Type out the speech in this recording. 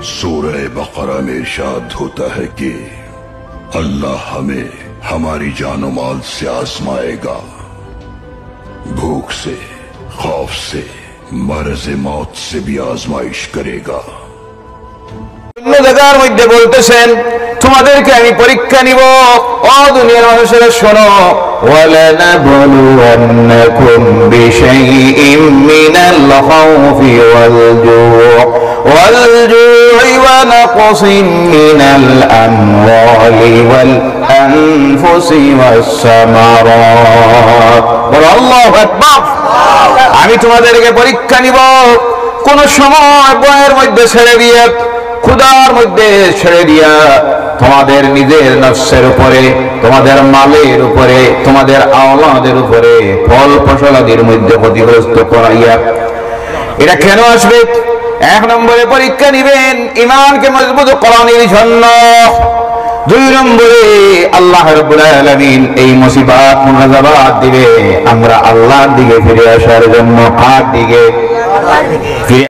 सूरह बकरा में इरशाद होता है कि अल्लाह हमें हमारी जान माल से आजमाएगा, भूख से, खौफ से, मर्ज मौत से भी आजमाइश करेगा। জায়গার মধ্যে বলতেছেন তোমাদেরকে আমি পরীক্ষা নিব। ও দুনিয়ার মানুষেরা শোনো, ওয়ালানাবলুওয়ান্নাকুম বিশাইইম মিনাল খাউফি ওয়াল জু'i ওয়া নাকসিম মিনাল আমওয়ালি ওয়াল আনফুসি ওয়াস সামারাত। আল্লাহু আকবার। আমি তোমাদেরকে পরীক্ষা নিব কোন সময় বয়ের মধ্যে ছেড়ে দিয়ে, ক্ষুধার মধ্যে ছেড়ে দিয়া, তোমাদের নিজের নফসের উপরে, তোমাদের মালের উপরে, তোমাদের আওলাদের উপরে, ফল ফসলাদির মধ্যে ক্ষতিগ্রস্ত করাইয়া। এটা কেন আসবে? এক নম্বরে পরীক্ষা নিবেন ঈমানকে মজবুত করানোর জন্য। দুই নম্বরে আল্লাহ রাব্বুল আলামিন এই মুসিবত মুনাজাবাত দিবে আমরা আল্লাহর দিকে ফিরে আসার জন্য। কার দিকে?